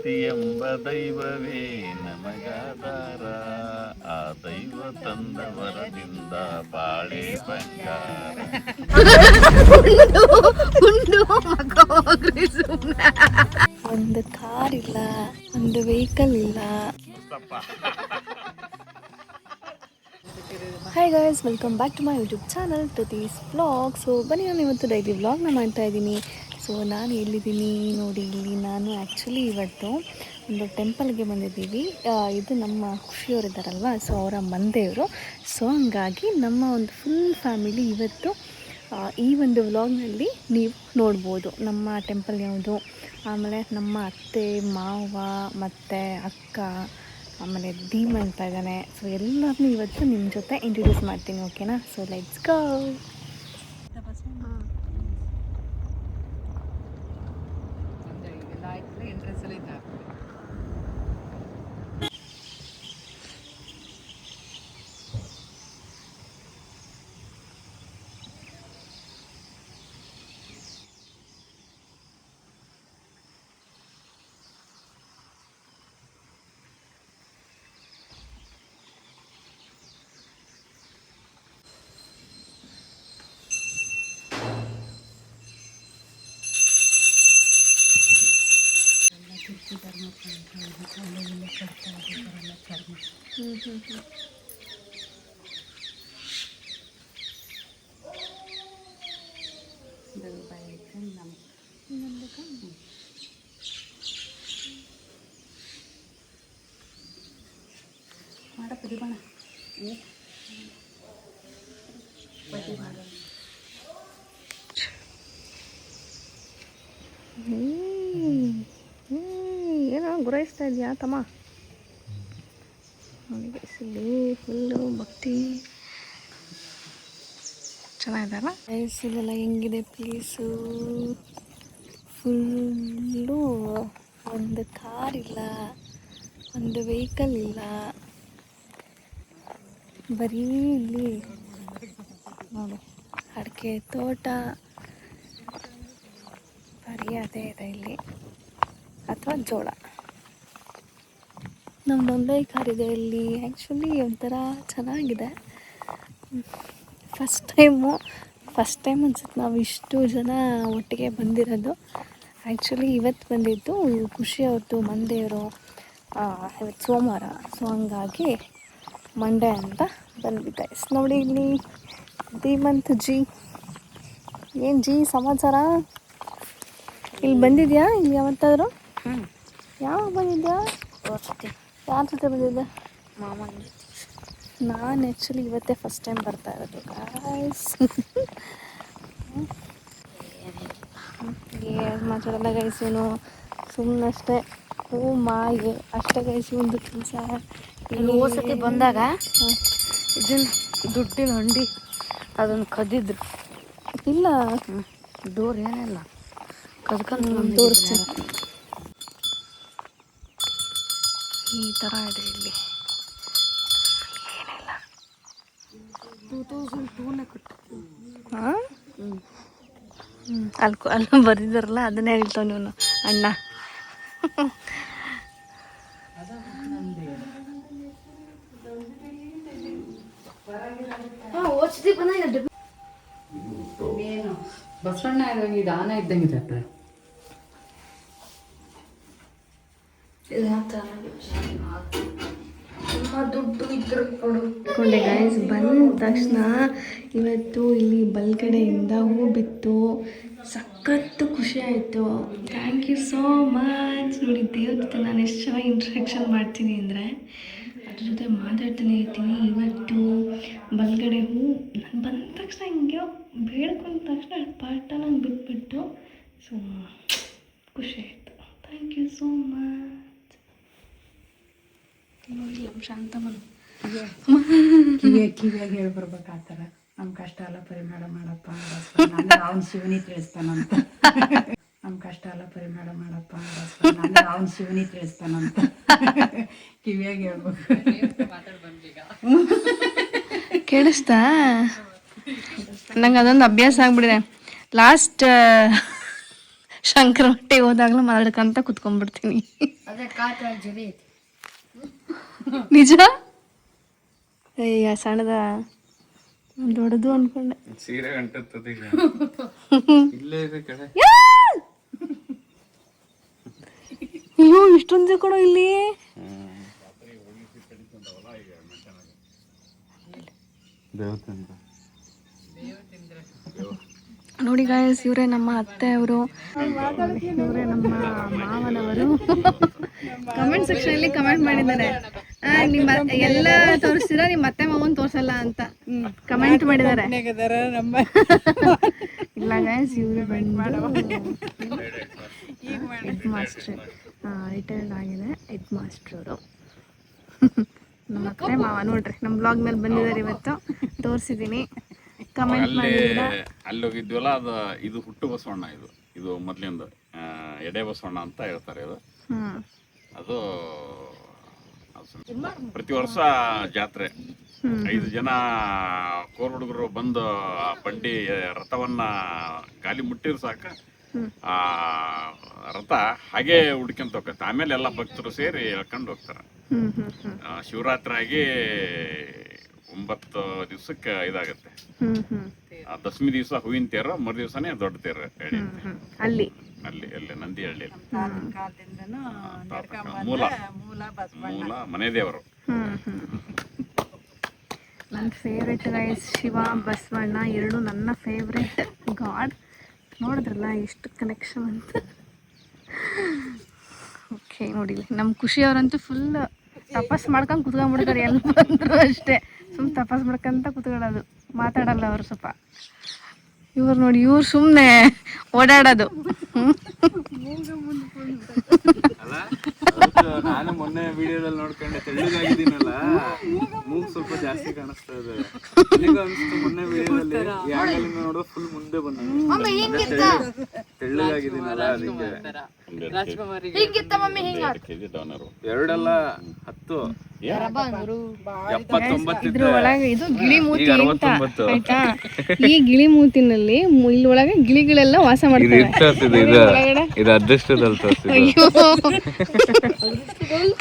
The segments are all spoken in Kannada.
ಪ್ರೀತಿಯೆಂಬ ದೈವವೇ ನಮಗಾಧಾರ, ಆ ದೈವ ತಂದ ವರದಿಂದ ಬಾಳೆ ಬಂಗಾರ. ಒಂದು ಕಾರ್ ಇಲ್ಲ, ಒಂದು ವೆಹಿಕಲ್ ಇಲ್ಲ. Hi guys, welcome back to my YouTube channel ಪ್ರತೀಸ್ ವ್ಲಾಗ್. ಸೊ ಬನ್ನಿ, ನಾನು ಇವತ್ತು ಡೈಲಿ ವ್ಲಾಗ್ನ ಮಾಡ್ತಾ ಇದ್ದೀನಿ. ಸೊ ನಾನು ಎಲ್ಲಿದ್ದೀನಿ ನೋಡಿ, ಇಲ್ಲಿ ನಾನು ಆ್ಯಕ್ಚುಲಿ ಇವತ್ತು ಒಂದು ಟೆಂಪಲ್ಗೆ ಬಂದಿದ್ದೀವಿ. ಇದು ನಮ್ಮ ಖುಷಿಯವರಿದ್ದಾರಲ್ವ, ಸೊ ಅವರ ಮನೆದೇವರು. ಸೊ ಹಂಗಾಗಿ ನಮ್ಮ ಒಂದು ಫುಲ್ ಫ್ಯಾಮಿಲಿ ಇವತ್ತು ಈ ಒಂದು ವ್ಲಾಗ್ನಲ್ಲಿ ನೀವು ನೋಡ್ಬೋದು ನಮ್ಮ ಟೆಂಪಲ್ ಯಾವುದು, ಆಮೇಲೆ ನಮ್ಮ ಅತ್ತೆ ಮಾವ ಮತ್ತು ಅಕ್ಕ, ಆಮೇಲೆ ಧೀಮಂತ ಇದ್ದಾನೆ. ಸೊ ಎಲ್ಲರನ್ನೂ ಇವತ್ತು ನಿಮ್ಮ ಜೊತೆ ಇಂಟ್ರೊಡ್ಯೂಸ್ ಮಾಡ್ತೀನಿ, ಓಕೆನಾ? So let's go. ಏನೋ ಗುರಾಯಿಸ್ತಾ ಇದೆಯಾ ತಮ್ಮ? ನನಗೆ ಇಲ್ಲಿ ಫುಲ್ಲು ಭಕ್ತಿ ಚೆನ್ನಾಗಿದೆಲ್ಲ. ಇಲ್ಲೆಲ್ಲ ಹೆಂಗಿದೆ ಪ್ಲೇಸು, ಫುಲ್ಲು ಒಂದು ಕಾರ್ ಇಲ್ಲ, ಒಂದು ವೆಹಿಕಲ್ ಇಲ್ಲ, ಬರೀ ಇಲ್ಲಿ ನೋಡಿ ಅಡಿಕೆ ತೋಟ, ಬರೀ ಅದೇ ಇದೆ ಇಲ್ಲಿ, ಅಥವಾ ಜೋಳ. ನಮ್ಮದೊಂದೇ ಕಾರ್ ಇದೆ ಇಲ್ಲಿ. ಆ್ಯಕ್ಚುಲಿ ಒಂಥರ ಚೆನ್ನಾಗಿದೆ. ಫಸ್ಟ್ ಟೈಮ್ ಅನ್ಸುತ್ತೆ ನಾವು ಇಷ್ಟು ಜನ ಒಟ್ಟಿಗೆ ಬಂದಿರೋದು. ಆ್ಯಕ್ಚುಲಿ ಇವತ್ತು ಬಂದಿದ್ದು ಖುಷಿ ಅವ್ರದ್ದು ಮಂದೇವರು, ಇವತ್ತು ಸೋಮವಾರ. ಸೊ ಹಂಗಾಗಿ ಮಂಡೇ ಅಂತ ಬಂದಿದ್ದೆ. ನೋಡಿ ಇಲ್ಲಿ ಧೀಮಂತ್ ಜಿ. ಏನು ಜಿ ಸಮಾಚಾರ? ಇಲ್ಲಿ ಬಂದಿದ್ಯಾ ಇಲ್ಲಿ ಯಾವತ್ತಾದರೂ? ಯಾವಾಗ ಬಂದಿದ್ಯಾ? ಯಾರ ಜೊತೆ ಬಂದಿದ್ದೆ? ಮಾಮನ ಜೊತೆ. ನಾನು ಆ್ಯಕ್ಚುಲಿ ಇವತ್ತೇ ಫಸ್ಟ್ ಟೈಮ್ ಬರ್ತಾ ಇರೋದು ಗಾಯ್ಸ್. ಏನು ಮಾತಾಡಲ್ಲ ಗೈಸ್, ಏನು ಸುಮ್ಮನಷ್ಟೇ ಮಾಗೆ ಅಷ್ಟೇ ಗೈಸ್. ಒಂದು ಕೆಲಸ ಹೋಸತಿ ಬಂದಾಗ ಇದನ್ನ ದುಡ್ಡಿನ ಹಂಡಿ ಅದನ್ನು ಕದ್ದಿದ್ರು. ಇಲ್ಲ ಡೋರ್ ಏನಿಲ್ಲ, ಕದ್ಕೊಂಡು ತೋರಿಸ್ತೀನಿ. ಈ ಥರ ಇದೆ ಇಲ್ಲಿ. ಏನಿಲ್ಲ. 2002ನೇ ಕಟ್ಟಿದ್ದು. ಹಾಂ, ಅಲ್ಲಿ ಬರೆದಿದ್ದಾರಲ್ಲ ಅದನ್ನೇ ಹೇಳ್ತಾವ ನೀವು ಅಣ್ಣ. ಬಸವಣ್ಣ ಇದ್ದಂಗೆ ಇದು, ಆನೆ ಇದ್ದಂಗಿದೆ. ದುಡ್ಡು ಇದ್ರು ಕೊಂಡೆ ಗೈಸ್. ಬಂದ ತಕ್ಷಣ ಇವತ್ತು ಇಲ್ಲಿ ಬಲ್ಗಡೆಯಿಂದ ಹೂ ಬಿತ್ತು, ಸಖತ್ತು ಖುಷಿ ಆಯಿತು. Thank you so much. ನೋಡಿ ದೇವ್ರ ಜೊತೆ ನಾನು ಎಷ್ಟು ಚೆನ್ನಾಗಿ ಇಂಟ್ರಾಕ್ಷನ್ ಮಾಡ್ತೀನಿ ಅಂದರೆ ಅದ್ರ ಜೊತೆ ಮಾತಾಡ್ತಾನೆ ಇರ್ತೀನಿ. ಇವತ್ತು ಬಲ್ಗಡೆ ಹೂ ನಾನು ಬಂದ ತಕ್ಷಣ ಹಿಂಗೆ ಬೇಡ್ಕೊಂಡ ತಕ್ಷಣ ಪಾಠ ನಂಗೆ ಬಿಟ್ಬಿಟ್ಟು, ಸೊ ಖುಷಿ ಆಯಿತು. Thank you so much. ನೋಡಿ ನಮ್ಮ ಶಾಂತಮ್ಮನು ಕಿವಿಯಾಗಿ ಹೇಳ್ಬರ್ಬೇಕು ಆ ಥರ. ನಮ್ಮ ಕಷ್ಟ ಎಲ್ಲ ಪರಿಮಾಣ ಮಾಡಪ್ಪ, ಅವನ ಶಿವನಿ ತಿಳಿಸ್ತಾನಂತ. ನಮ್ಮ ಕಷ್ಟ ಎಲ್ಲ ಪರಿಮಾಣ ಮಾಡಪ್ಪ, ಅವನ ಶಿವನಿ ತಿಳಿಸ್ತಾನಂತ ಕಿವಿಯಾಗಿ ಹೇಳ್ಬೇಕು. ಕೇಳಿಸ್ತಾ? ನಂಗೆ ಅದೊಂದು ಅಭ್ಯಾಸ ಆಗ್ಬಿಟ್ಟಿದೆ. ಲಾಸ್ಟ್ ಶಂಕರಮಟ್ಟಿಗೆ ಹೋದಾಗಲೂ ಮಾತಾಡ್ಕಂತ ಕುತ್ಕೊಂಡ್ಬಿಡ್ತೀನಿ. ನಿಜ ಅಯ್ಯ ಸಣ್ಣದ ದೊಡ್ಡದು ಅನ್ಕೊಂಡೆ. ಸೀರೆ ಗಂಟತ್ತದ ಈಗ ಇಲ್ಲೇ ಇದೆ ಕಡೆ. ಅಯ್ಯೋ ಇಷ್ಟೊಂದು ಕೊಡೋ ಇಲ್ಲಿ. ನೋಡಿ ಗಾಯಸ್, ಇವರೇ ನಮ್ಮ ಅತ್ತೆ ಅವರು, ಇವರೇ ನಮ್ಮ ಮಾವನವರು. ಕಮೆಂಟ್ ಸೆಕ್ಷನ್ ಅಲ್ಲಿ ಕಮೆಂಟ್ ಮಾಡಿದ್ದಾರೆ, ನಿಮ್ಮ ಎಲ್ಲ ತೋರಿಸ್ತೀರಾ ನಿಮ್ಮ ಅತ್ತೆ ಮಾವನ್ ತೋರ್ಸಲ್ಲ ಅಂತ ಕಮೆಂಟ್ ಮಾಡಿದ್ದಾರೆ. ಇಲ್ಲ ಗಾಯಸ್, ಇವರು ಹೆಡ್ ಮಾಸ್ಟರ್, ರಿಟೈರ್ಡ್ ಆಗಿದೆ ಹೆಡ್ ಮಾಸ್ಟರ್ ಅವರು. ನಮ್ಮ ಅತ್ತೆ ಮಾವ ನೋಡ್ರಿ ನಮ್ಮ ಬ್ಲಾಗ್ ಮೇಲೆ ಬಂದಿದ್ದಾರೆ ಇವತ್ತು, ತೋರಿಸಿದ್ದೀನಿ. ಕಮೆಂಟ್ ಮಾಡಿದ್ದೀರಾ. ಅಲ್ಲಿ ಹೋಗಿದ್ವಲ್ಲ, ಇದು ಹುಟ್ಟು ಬಸವಣ್ಣ, ಇದು ಮೊದ್ಲಿಂದ ಎಡೆ ಬಸವಣ್ಣ ಅಂತ ಹೇಳ್ತಾರೆ. ಅದು ಪ್ರತಿ ವರ್ಷ ಜಾತ್ರೆ 5 ಜನ ಕೋರ್ ಹುಡುಗರು ಬಂದು ಆ ಬಂಡಿ ರಥವನ್ನ ಗಾಲಿ ಮುಟ್ಟಿರ್ ಸಾಕ ಆ ರಥ ಹಾಗೆ ಹುಡ್ಕೊಂತ ಹೋಗತ್ತೆ. ಆಮೇಲೆ ಎಲ್ಲ ಭಕ್ತರು ಸೇರಿ ಎಳ್ಕೊಂಡು ಹೋಗ್ತಾರೆ. ಶಿವರಾತ್ರಿ ಆಗಿ 9 ದಿವ್ಸಕ್ಕೆ ಇದಾಗತ್ತೆ. ದಶಮಿ ದಿವಸ ಹೂವಿನ ತೇರು, ಮರು ದಿವಸನೇ ದೊಡ್ಡ ತೇರು ಅಲ್ಲಿ ನಂದಿಹಳ್ಳಿ. ಮೂಲ ಮನೆ ದೇವರು. ನನ್ನ ಫೇವ್ರೆಟ್ ಗೈಸ್ ಶಿವ ಬಸವಣ್ಣ ಎರಡು ನನ್ನ ಫೇವ್ರೆಟ್ ಗಾಡ್. ನೋಡಿದ್ರಲ್ಲ ಎಷ್ಟು ಕನೆಕ್ಷನ್ ಅಂತ. ಓಕೆ ನೋಡಿ, ನಮ್ಮ ಖುಷಿಯವರಂತೂ ಫುಲ್ ತಪಸ್ ಮಾಡ್ಕೊಂಡು ಕುತ್ಕೊಂಡ್ಬಿಡ್ತಾರೆ. ಎಲ್ಲ ಬಂದರು ಅಷ್ಟೇ ಸುಮ್ಮನೆ ತಪಸ್ ಮಾಡ್ಕೊಂತ ಕುತ್ಕೊಳ್ಳೋದು, ಮಾತಾಡಲ್ಲ ಅವರು ಸ್ವಲ್ಪ. ಇವ್ರು ನೋಡಿ, ಇವ್ರು ಸುಮ್ಮನೆ ಓಡಾಡೋದು. ನಾನು ಮೊನ್ನೆ ವಿಡಿಯೋದಲ್ಲಿ ನೋಡ್ಕೊಂಡೆ, ತೆಳ್ಳಗಾಗಿದ್ದೀನಲ್ಲ, ಮೂಗು ಸ್ವಲ್ಪ ಜಾಸ್ತಿ ಕಾಣಿಸ್ತಾ ಇದೆ. ಮೊನ್ನೆ ವಿಡಿಯೋದಲ್ಲಿ ಯಾಗಲಿಂದ ನೋಡೋ ಫುಲ್ ಮುಂದೆ ಬಂದ, ತೆಳ್ಳಗಾಗಿದ್ದೀನಲ್ಲ ಅದಕ್ಕೆ. 2 ಅಲ್ಲ 10 ಇದ್ರ ಒಳಗೆ ಇದು ಗಿಳಿ ಮೂತಿ ಅಂತ ಆಯ್ತಾ. ಈ ಗಿಳಿ ಮೂತಿನಲ್ಲಿ ಇಲ್ಲಿ ಒಳಗೆ ಗಿಳಿಗಳೆಲ್ಲ ವಾಸ ಮಾಡ್ತವೆ. ಅಯ್ಯೋ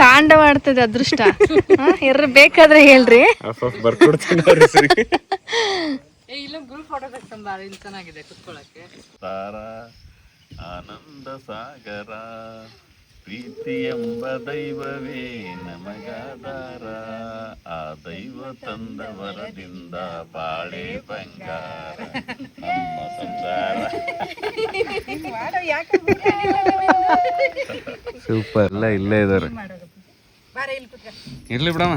ತಾಂಡವ ಆಡ್ತದೆ ಅದೃಷ್ಟ. ಯಾರು ಬೇಕಾದ್ರೆ ಹೇಳ್ರಿ. ಆನಂದ ಸಾಗರ ಪ್ರೀತಿ ಎಂಬ ದೈವವೇ ನಮಗಾದಾರ, ಆ ದೈವ ತಂದ ವರದಿಂದ ಬಾಳೆ ಬಂಗಾರ ನಮ್ಮ ಸಂಸಾರ. ಸೂಪರ್. ಎಲ್ಲ ಇಲ್ಲೇ ಇದಾರೆ. ಇರ್ಲಿ ಬಿಡಮ್ಮ.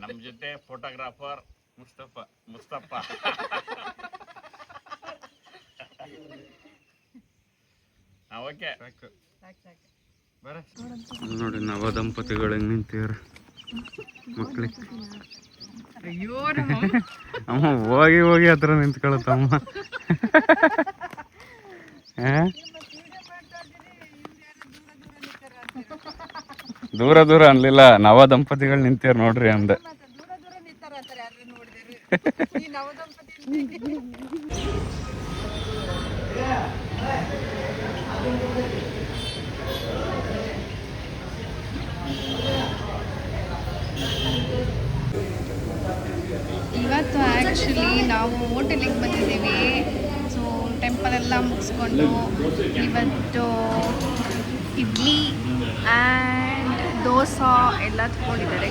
ನಮ್ ಜೊತೆ ಫೋಟೋಗ್ರಾಫರ್ ಮುಸ್ತಫಾ. ಓಕೆ ನೋಡಿ, ನವ ದಂಪತಿಗಳು ಹೆಂಗ್ ನಿಂತೀವ್ರ ಮಕ್ಳಿಗೆ. ಅಮ್ಮ ಹೋಗಿ ಹೋಗಿ ಹತ್ರ ನಿಂತ್ಕೊಳತ್ತಮ್ಮ. ದೂರ ದೂರ ಅನ್ಲಿಲ್ಲ, ನವ ದಂಪತಿಗಳು ನಿಂತೀರ ನೋಡ್ರಿ ಅಂದೆ. ಇವತ್ತು ಆ್ಯಕ್ಚುಲಿ ನಾವು ಹೋಟೆಲಿಗೆ ಬಂದಿದ್ದೀವಿ. ಸೊ ಟೆಂಪಲ್ ಎಲ್ಲ ಮುಗಿಸ್ಕೊಂಡು ಇವತ್ತು ಇಡ್ಲಿ ಆ್ಯಂಡ್ ದೋಸೆ ಎಲ್ಲ ತಗೊಂಡಿದ್ದಾರೆ.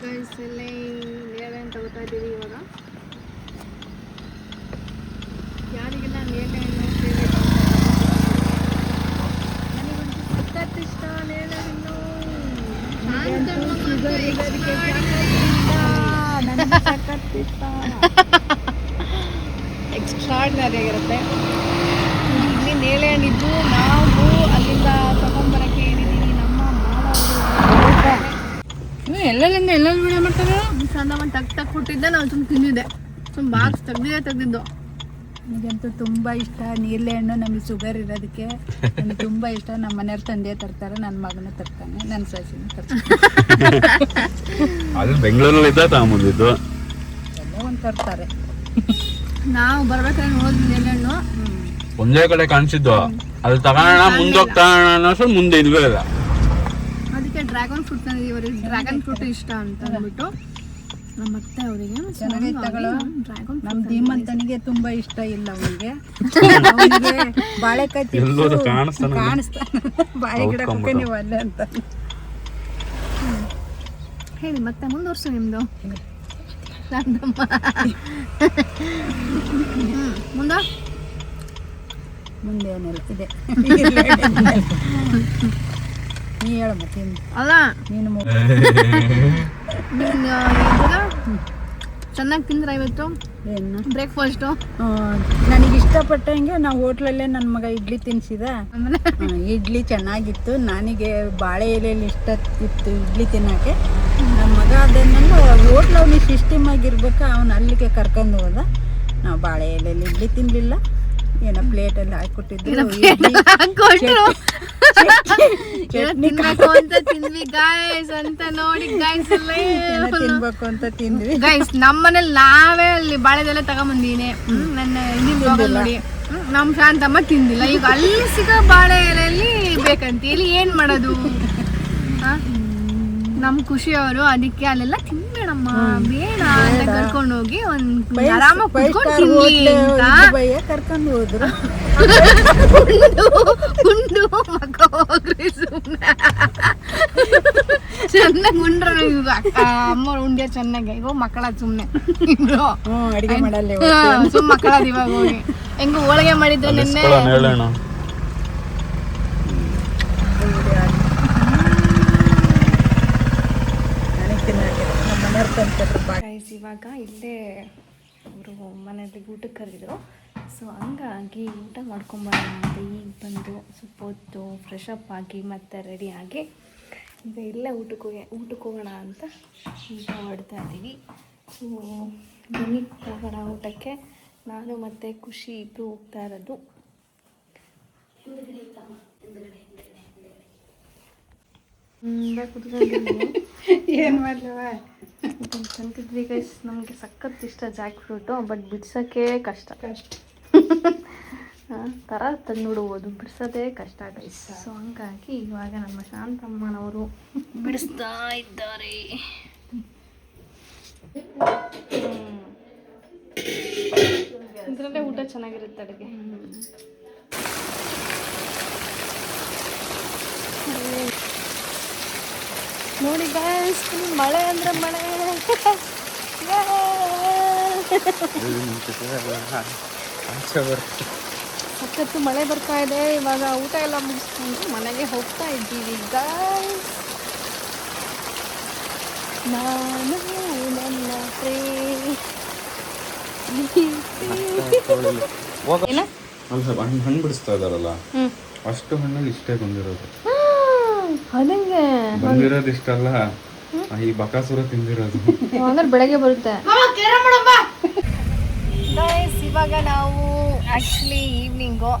ಗೈಸಲ್ಲೇ ನೇಳೆ ಅಂತ ತಗೋತಾ ಇದ್ದೀವಿ ಇವಾಗ. ಯಾರಿಗೆಲ್ಲ ನೇಳೆ ಹಣ್ಣು ಫೇವ್ರೇಟ್? ನನಗಂತೂ ಸಖತ್ ಇಷ್ಟ ನೇಳೆ ಹಣ್ಣು. ಸಖತ್ ಇಷ್ಟ, ಎಕ್ಸ್ಟ್ರಾರ್ಡಿನರಿ ಆಗಿರುತ್ತೆ. ಇಲ್ಲಿ ನೇಳೆ ಹಣ್ಣಿದ್ದು ನಾವು ಅಲ್ಲಿಂದ ತಗೊಂಬರಕ್ಕೆ ಏನಿದ್ದೀವಿ ನಮ್ಮ ಮಾವ ಎಲ್ಲೆಲ್ಲಿಂದ ಎಲ್ಲೆಲ್ಲಿ ವಿಡಿಯೋ ಮಾಡ್ತಾರೆ. ಸಣ್ಣ ಒಂದು ತಗ್ ಕೊಟ್ಟಿದ್ದೆ, ನಾವು ತುಂಬ ತಿಂದಿದ್ದೆ. ಬಾಕ್ಸ್ ತೆಗ್ದಿದ್ದು. ನನಗಂತೂ ತುಂಬ ಇಷ್ಟ ನೇರಳೆ ಹಣ್ಣು. ನಮಗೆ ಶುಗರ್ ಇರೋದಕ್ಕೆ ನನಗೆ ತುಂಬ ಇಷ್ಟ. ನಮ್ಮ ಮನೆಯವ್ರ ತಂದೆ ತರ್ತಾರೆ, ನನ್ನ ಮಗನೂ ತರ್ತಾನೆ, ನನ್ನ ಸೊಸೆನೂ ತರ್ತಾನೆ. ಅದು ಬೆಂಗಳೂರಲ್ಲಿ ಇದ್ದ ತಗೊಂಬಂದಿದ್ದು ಎಲ್ಲ ಒಂದು ತರ್ತಾರೆ. ನಾವು ಬರ್ಬೇಕಾದ್ರೆ ನೋಡಿದ್ವಿ ನೇರಳೆ ಹಣ್ಣು. ಒಂದೇ ಕಡೆ ಕಾಣಿಸಿದ್ದು, ಅದು ತಗೋಣ ಮುಂದೋಗಿ ತಗೋಣ ಅನ್ನೋಷ್ಟು ಮುಂದೆ ಇಲ್ವೇ ಇಲ್ಲ. ಅದಕ್ಕೆ ಡ್ರ್ಯಾಗನ್ ಫ್ರೂಟ್ ತಂದಿದ್ದೀವಿ. ಡ್ರ್ಯಾಗನ್ ಫ್ರೂಟ್ ಇಷ್ಟ ಅಂತ ಅಂದ್ಬಿಟ್ಟು ನಮ್ಮ ಅತ್ತೆ ಅವರಿಗೆ ಚೆನ್ನಾಗೈತೆ ತಗೊಳ್ಳೋ. ಡ್ರ್ಯಾಗನ್ ನಮ್ಮ ಧೀಮಂತನಿಗೆ ತುಂಬ ಇಷ್ಟ ಇಲ್ಲ ಅವನಿಗೆ. ಬಾಳೆಕಾಯಿ ಎಲ್ಲರೂ ಕಾಣಿಸ್ತಾನೆ. ಬಾಳೆ ಗಿಡ ನೀವು ಅಲ್ಲೇ ಅಂತ ಹೇಳಿ ಮತ್ತೆ ಮುಂದುವರ್ಸು ನಿಮ್ದು. ಮುಂದೆ ಏನಿಲ್ಲ ಇದೆ. ನೀ ಹೇಳ ಮತ್ತೆ ಅಲ್ಲ ನೀನು ಚೆನ್ನಾಗಿ ತಿಂದ್ರೆ ಇವತ್ತು ಏನು ಬ್ರೇಕ್ಫಾಸ್ಟು. ನನಗೆ ಇಷ್ಟಪಟ್ಟಂಗೆ ನಾವು ಹೋಟ್ಲಲ್ಲೇ ನನ್ನ ಮಗ ಇಡ್ಲಿ ತಿನ್ಸಿದ. ಇಡ್ಲಿ ಚೆನ್ನಾಗಿತ್ತು. ನನಗೆ ಬಾಳೆ ಎಲೆಯಲ್ಲಿ ಇಷ್ಟ ಇತ್ತು ಇಡ್ಲಿ ತಿನ್ನೋಕ್ಕೆ. ನಮ್ಮ ಮಗ ಅದನ್ನೆಲ್ಲ ಹೋಟ್ಲ್ ಅವ್ನಿಗೆ ಸಿಸ್ಟಮ್ ಆಗಿರ್ಬೇಕು, ಅವನು ಅಲ್ಲಿಗೆ ಕರ್ಕೊಂಡು ಹೋದ. ನಾವು ಬಾಳೆ ಎಲೆಯಲ್ಲಿ ಇಡ್ಲಿ ತಿನ್ನಲಿಲ್ಲ, ಏನೋ ಪ್ಲೇಟಲ್ಲಿ ಹಾಕಿಕೊಟ್ಟಿದ್ರು ತಿನ್ಬೇಕು ಅಂತ ತಿಂದ್ವಿ ಗಾಯ್ಸ್ ಅಂತ ನೋಡಿ ಗಾಯ್ಸ್ ತಿನ್ಬೇಕು ಅಂತ ತಿಂದ್ವಿ ಗೈಸ್. ನಮ್ಮನೇಲಿ ನಾವೇ ಅಲ್ಲಿ ಬಾಳೆದೆಲೆ ತಗೊಂಬಂದಿನಿ. ನನ್ನ ಹಿಂದಿನ ನೋಡಿ ನಮ್ ಶಾಂತಮ್ಮ ತಿಂದಿಲ್ಲ. ಈಗ ಅಲ್ಲಿ ಸಿಗೋ ಬಾಳೆ ಎಲೆಯಲ್ಲಿ ಬೇಕಂತ ಇಲ್ಲಿ ಏನ್ ಮಾಡೋದು? ನಮ್ ಖುಷಿಯವರು ಅದಕ್ಕೆ ಅಲ್ಲೆಲ್ಲ ತಿನ್ಬೇಡಮ್ಮ ಬೇಡ ಅಂತ ಕರ್ಕೊಂಡು ಹೋಗಿ ಒಂದ್ ಆರಾಮಾಗಿ ಕುತ್ಕೊಂಡು ತಿನ್ಲಿ ಅಂತ ಕರ್ಕೊಂಡು ಹೋದ್ರು. ಉಂಡು ಮಕ್ಕ ಹೋಗ್ರಿ ಸುಮ್ಮನೆ ಚೆನ್ನಾಗಿ ಉಂಡ್ರ ಇವಾಗ ಅಮ್ಮ ಉಂಡ್ಯ ಚೆನ್ನಾಗಿ. ಇವಾಗ ಮಕ್ಕಳ ಸುಮ್ನೆ ಇಬ್ರು ಅಡಿಗೆ ಮಾಡಲ್ಲ ಸುಮ್ ಮಕ್ಕಳದ ಇವಾಗ ಹೋಗಿ ಹೆಂಗ ಹೋಳಿಗೆ ಮಾಡಿದ್ರೆ ನಿನ್ನೆ. ಇವಾಗ ಇಲ್ಲೇ ಅವರು ಮನೆಯಲ್ಲಿ ಊಟಕ್ಕೆ ಕರೆದಿದ್ರು. ಸೊ ಹಂಗಾಗಿ ಊಟ ಮಾಡ್ಕೊಂಬರೋಣ ಅಂತ ಈಗ ಬಂದು ಸ್ವಲ್ಪ ಹೊತ್ತು ಫ್ರೆಶ್ ಅಪ್ ಆಗಿ ಮತ್ತೆ ರೆಡಿ ಆಗಿ ಈಗ ಇಲ್ಲೇ ಊಟಕ್ಕೆ ಹೋಗೋಣ ಅಂತ ಈಗ ಹೊಡ್ತಾ ಇದ್ದೀವಿ. ಸೊ ಬನ್ನಿ ಹೋಗೋಣ ಊಟಕ್ಕೆ. ನಾನು ಮತ್ತು ಖುಷಿ ಇಬ್ಬರು ಹೋಗ್ತಾ ಇರೋದು. ಏನು ಮಾಡಲವ ತಂತಿದ್ವಿ ಗೈಸ್. ನಮಗೆ ಸಖತ್ ಇಷ್ಟ ಜಾಕ್ ಫ್ರೂಟು, ಬಟ್ ಬಿಡ್ಸೋಕ್ಕೆ ಕಷ್ಟ ಥರ ತಂದುಬಿಡ್ಬೋದು, ಬಿಡಿಸೋದೇ ಕಷ್ಟ ಗೈಸ್. ಸೊ ಹಂಗಾಗಿ ಇವಾಗ ನಮ್ಮ ಶಾಂತಮ್ಮನವರು ಬಿಡಿಸ್ತಾ ಇದ್ದಾರೆ. ಇದರಲ್ಲೇ ಊಟ ಚೆನ್ನಾಗಿರುತ್ತೆ ಅಡುಗೆ. ನೋಡಿ ಗೈಸ್, ಮಳೆ ಅಂದರೆ ಮಳೆ. ಸಖತ್ತು ಮಳೆ ಬರ್ತಾ ಇದೆ. ಇವಾಗ ಊಟ ಎಲ್ಲ ಮುಗಿಸ್ಕೊಂಡು ಮನೆಗೆ ಹೋಗ್ತಾ ಇದ್ದೀವಿ ಗೈಸ್. ನಾನು ನನ್ನ ಹಣ್ಣು ಬಿಡಿಸ್ತಾ ಇದಾರಲ್ಲ, ಅಷ್ಟು ಹಣ್ಣಲ್ಲಿ ಇಷ್ಟೇ ಬಂದಿರೋದು. ಅದಂಗೆ ಬಂದಿರೋದು ಇಷ್ಟಲ್ಲ, ಈ ಬಕಾಸುರ ತಿಂದಿರೋದು. ಅಂದ್ರೆ ಬೆಳಗ್ಗೆ ಬರುತ್ತೆ ಗೈಸ್. ಇವಾಗ ನಾವು ಆ್ಯಕ್ಚುಲಿ ಈವ್ನಿಂಗು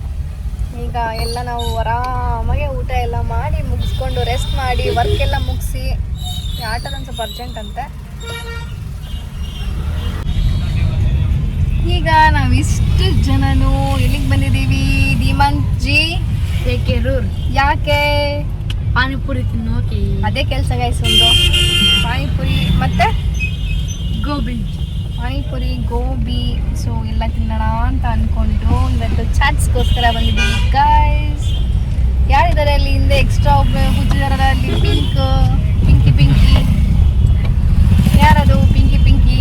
ಈಗ ಎಲ್ಲ ನಾವು ಆರಾಮಾಗೆ ಊಟ ಎಲ್ಲ ಮಾಡಿ ಮುಗಿಸ್ಕೊಂಡು ರೆಸ್ಟ್ ಮಾಡಿ ವರ್ಕ್ ಎಲ್ಲ ಮುಗಿಸಿ, ಆಟೋದೊಂದು ಸ್ವಲ್ಪ ಅರ್ಜೆಂಟ್ ಅಂತೆ. ಈಗ ನಾವು ಇಷ್ಟು ಜನನು ಎಲ್ಲಿಗೆ ಬಂದಿದ್ದೀವಿ? ಧೀಮಂತ್ ಜಿ ಏಕೆರೂರ್. ಯಾಕೆ? ಪಾನಿಪುರಿ ತಿನ್ನೋಕೆ. ಅದೇ ಕೆಲಸ ಗೈಸ್. ಒಂದು ಪಾನಿಪುರಿ ಮತ್ತೆ ಗೋಬಿ. ಪಾನಿಪುರಿ ಗೋಬಿ ಸೊ ಎಲ್ಲ ತಿನ್ನೋಣ ಅಂತ ಅಂದ್ಕೊಂಡು ಇವತ್ತು ಚಾಟ್ಸ್ಗೋಸ್ಕರ ಬಂದಿದ್ದೀವಿ ಗೈಸ್. ಯಾರಿದ್ದಾರೆ ಅಲ್ಲಿ ಹಿಂದೆ ಎಕ್ಸ್ಟ್ರಾ ಒಬ್ಬ ಕೂತಿದಾರಲ್ಲ ಅಲ್ಲಿ? ಪಿಂಕಿ ಯಾರದು? ಪಿಂಕಿ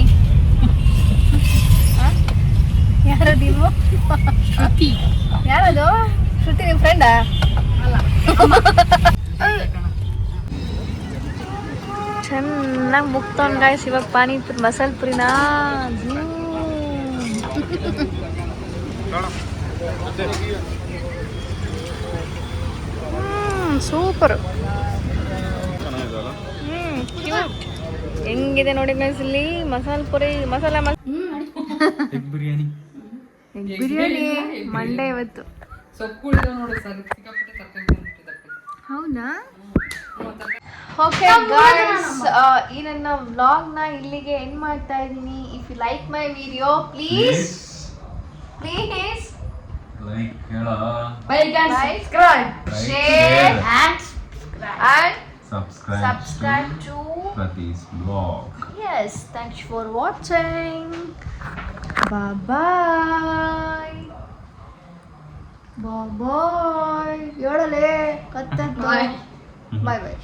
ಯಾರದು ನೀವು? ಶ್ರುತಿ. ಯಾರದು? ಶ್ರುತಿ ನಿಮ್ಮ ಫ್ರೆಂಡಾ? ಅಲ್ಲ. ಚೆನ್ನಾಗಿ ಮುಗ್ತವ್ನು ಗಾಯ್ಸ್. ಇವಾಗ ಪಾನಿಪುರಿ ಮಸಾಲೆ ಪುರಿನಾ ಸೂಪರ್. ಕ್ಯೂಟ್ ಹೆಂಗಿದೆ ನೋಡಿ ಗೈಸ್ ಇಲ್ಲಿ ಮಸಾಲೆ ಪುರಿ. ಮಸಾಲೆ ಎಗ್ ಬಿರಿಯಾನಿ. ಬಿರಿಯಾನಿ ಮಂಡೇ ಇವತ್ತು. ಹೌದಾ? ಓಕೆ ಗೈಸ್, ಈ ನನ್ನ ವ್ಲಾಗ್ನ ಇಲ್ಲಿಗೆ ಎಂಡ್ ಮಾಡ್ತಾ ಇದ್ದೀನಿ. If you like my video please like ಹೇಳೋ, subscribe, share and subscribe to Pratis Vlog. Yes, thanks for watching. Bye bye. Bye bye. Yodale katta. Bye bye.